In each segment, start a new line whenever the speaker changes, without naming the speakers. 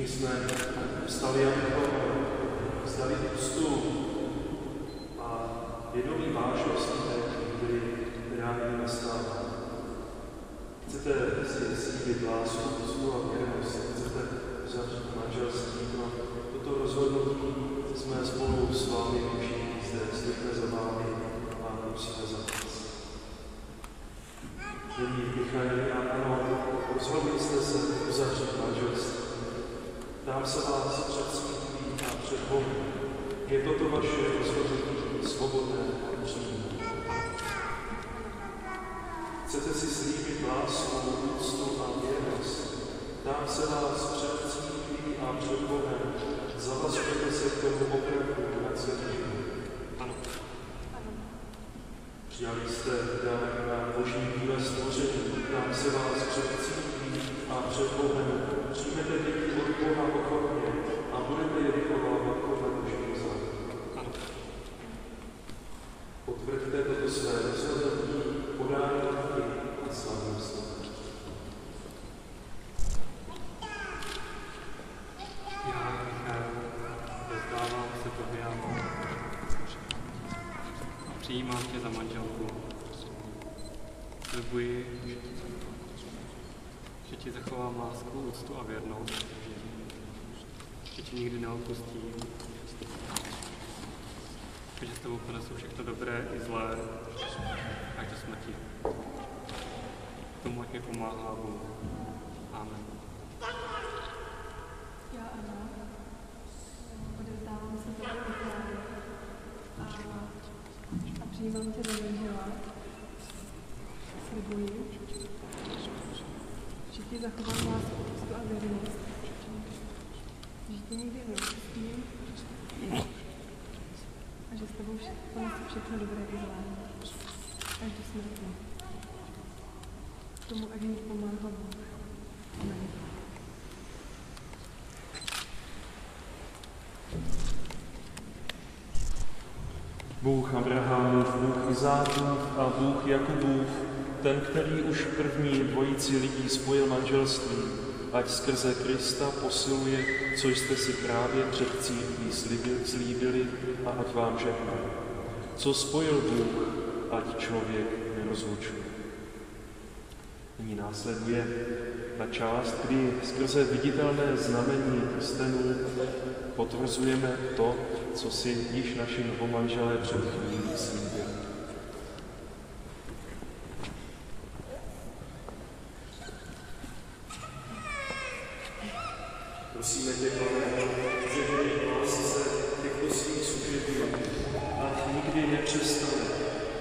jsme vstali, abychom vzdali úctu a vědomí vážnosti té chvíli, která nyní nastává. Chcete si slíbit lásku, úctu a věrnost, chcete uzavřít manželství, no toto rozhodnutí jsme spolu s vámi všichni zde, stojíme za vámi a musíme za vás. Milí Michaeli, ano, rozhodli jste se uzavřít manželství. Dám se vás před církví a před Bohem. Je toto vaše rozhodnutí svobodné a upřímné. Chcete si slíbit lásku, úctu a věrnost. Dám se vás před církví a před Bohem. Zavazujete se k tomu opravdu na celý život.
Ano.
Přijali jste dar na boží díle stvoření. Dám se vás před církví a před Bohem. Přijmete děti od Boha ochotně a budete je vychovávat podle božího zákona. Potvrďte toto své rozhodnutí podání a slavnosti.
Já, Michal, vzdávám se tobě a přijímám tě za manželku. Slibuji, že ti zachovám lásku, úctu a věrnost, že ti nikdy neopustím, že s tebou ponesu všechno dobré i zlé, až do smrti. K tomu, ať mi pomáhá Bůh. Amen.
Já ano, odevzdávám se tobě Michaeli a přijímám tě za manžela. Slibuji, že ti zachovám lásku, úctu a věrnost, že ti nikdy neopustím a že s tebou ponesu všechno dobré i zlé, až do smrti. K tomu, ať mi pomáhá Bůh. Amen.
Bůh Abrahamův, Bůh Izákův a Bůh Jakubův, ten, který už první dvojici lidí spojil manželství, ať skrze Krista posiluje, co jste si právě před církví slíbili a ať vám žehná. Co spojil Bůh, ať člověk nerozlučuje. Nyní následuje ta část, kdy skrze viditelné znamení prstenů potvrzujeme to, co si již naši novomanželé před chvílí slíbili. Prosíme tě, Pane, že v lásce těchto svých služebníků, ať nikdy nepřestane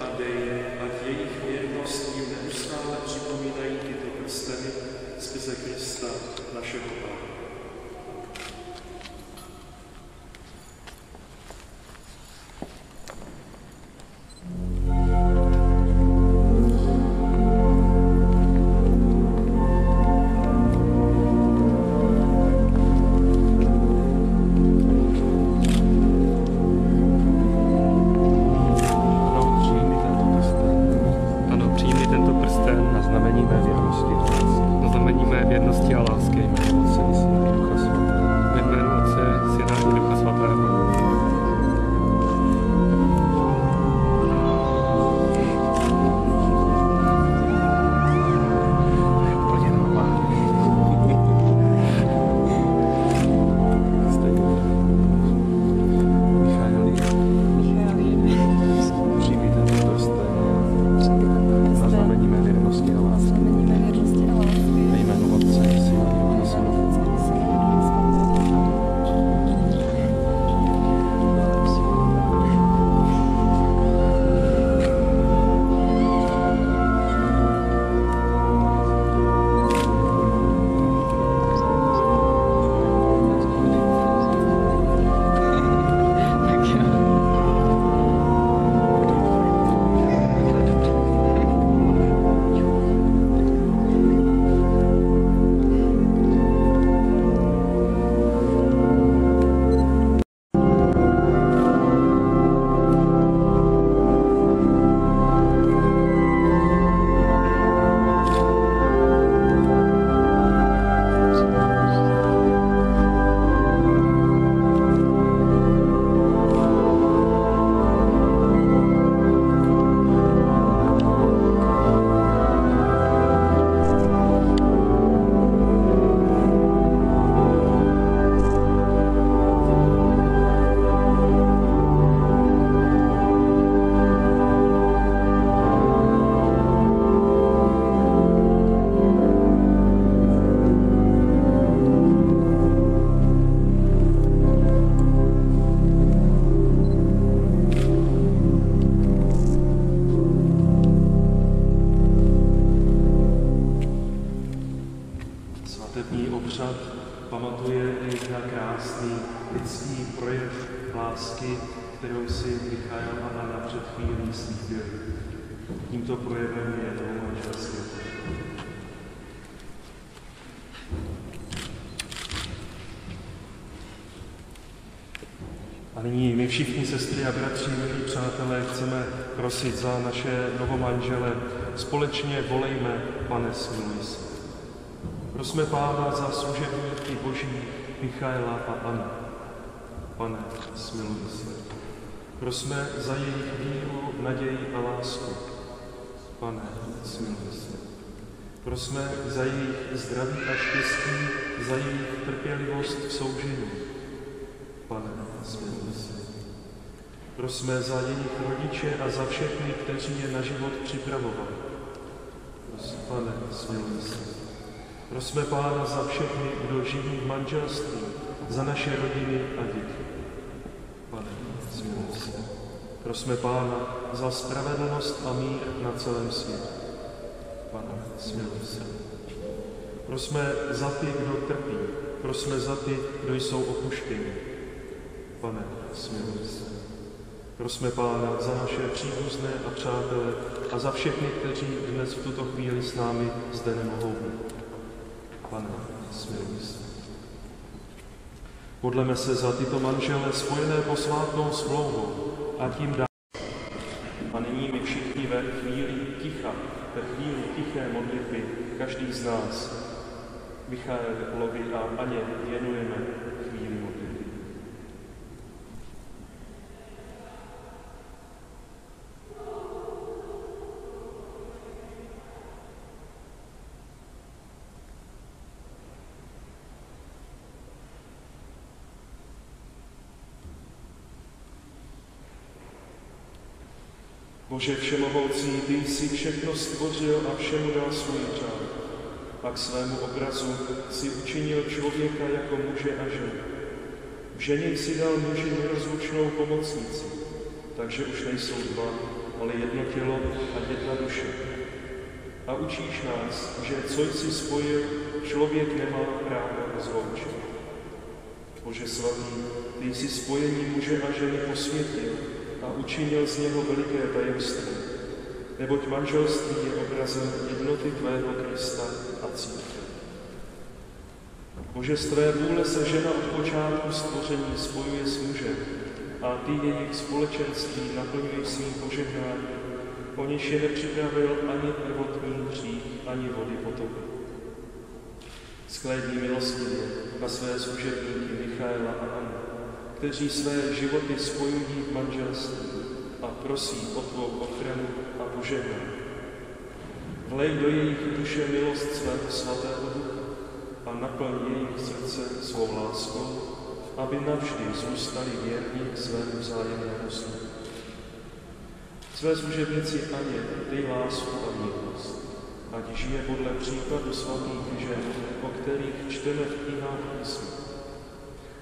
a dej, ať jejich věrnost jim neustále připomínají tyto prsteny skrze Krista, našeho Pána. lásky, kterou si Michael a Anna před chvílí slíbili. Tímto projevem je novomanželství. A nyní my všichni, sestry a bratři, milí přátelé, chceme prosit za naše novomanžele. Společně volejme, Pane, smiluj se. Prosme Pána za služebníky Boží Michaela a Anna. Pane, smiluj se. Prosme za jejich víru, naději a lásku. Pane, smiluj se. Prosme za jejich zdraví a štěstí, za jejich trpělivost v soužení. Pane, smiluj se. Prosme za jejich rodiče a za všechny, kteří je na život připravovali. Pane, smiluj se. Prosme Pána za všechny, kdo žijí v manželství, za naše rodiny a děti. Pane, smiluj se. Prosme Pána za spravedlnost a mír na celém světě. Pane, smiluj se. Prosme za ty, kdo trpí. Prosme za ty, kdo jsou opuštěni. Pane, smiluj se. Prosme Pána za naše příbuzné a přátele a za všechny, kteří dnes v tuto chvíli s námi zde nemohou být. Pane, smiluj se. Modleme se za tyto manžele spojené posvátnou smlouvou a tím dál. A nyní my všichni ve chvíli ticha, ve chvíli tiché modlitby, každý z nás Michaelovi a Aně věnujeme chvíli modlitby. Bože všemohoucí, ty jsi všechno stvořil a všemu dal svůj řád. A k svému obrazu si učinil člověka jako muže a ženu. V ženě si dal muži nerozlučnou pomocnici, takže už nejsou dva, ale jedno tělo a jedna duše. A učíš nás, že co jsi spojil, člověk nemá právo rozloučit. Bože svatý, ty jsi spojení muže a ženy posvětil a učinil z něho veliké tajemství, neboť manželství je obrazem jednoty tvého Krista a církve. Bože, z tvé vůle se žena od počátku stvoření spojuje s mužem a ty jejich společenství naplňuješ svým požehnáním, o něž je nepřipravil ani prvotní hřích, ani vody potoky. Shlédni milostivě na své služebníky Michaela a Annu, kteří své životy spojují v manželství a prosí o tvou ochranu a požehnání. Vlej do jejich duše milost svého svatého ducha a naplň jejich srdce svou láskou, aby navždy zůstali věrní svému vzájemnému snu. Své služebnici Aně dej lásku a mírnost, ať žije podle příkladu svatých žen, o kterých čteme v knihách písma.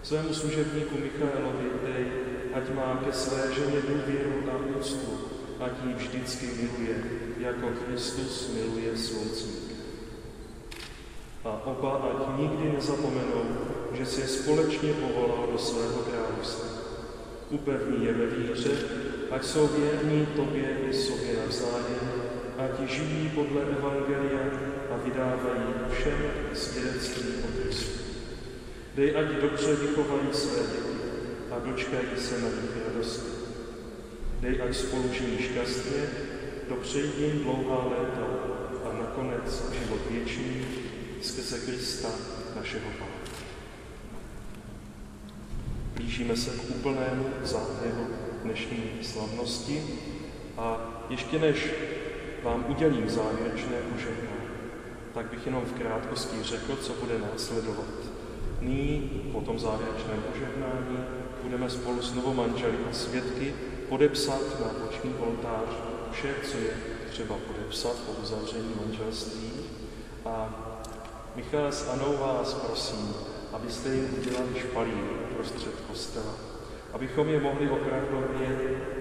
Svému služebníku Michaelovi dej, ať má ke své ženě důvěru a úctu, ať ji vždycky miluje, jako Kristus miluje svou církev. A oba ať nikdy nezapomenou, že si je společně povolal do svého království. Upevní je ve víře, ať jsou věrní tobě i sobě navzájem, ať žijí podle evangelia a vydávají všem svědectví o Kristu. Dej, ať dobře vychovají své děti a dočkají se na jejich radosti. Dej, ať spolu žijí šťastně, dopřeji jim dlouhá léta a nakonec život věčný skrze Krista, našeho Pána. Blížíme se k úplnému závěru dnešní slavnosti a ještě než vám udělím závěrečné požehnání, tak bych jenom v krátkosti řekl, co bude následovat. Nyní, po tom závěrečném požehnání, budeme spolu s novomanželi a svědky podepsat na boční oltář vše, co je třeba podepsat po uzavření manželství. A Michale s Anou vás prosím, abyste jim udělali špalír prostřed kostela, abychom je mohli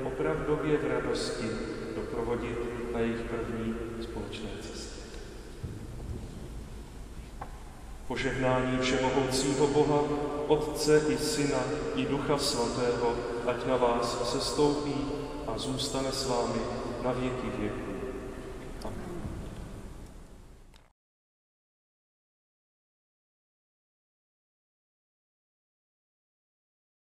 opravdově v radosti doprovodit na jejich první společné cestě. Požehnání všemohoucího Boha, Otce i Syna i Ducha Svatého, ať na vás sestoupí a zůstane s vámi na věky věků.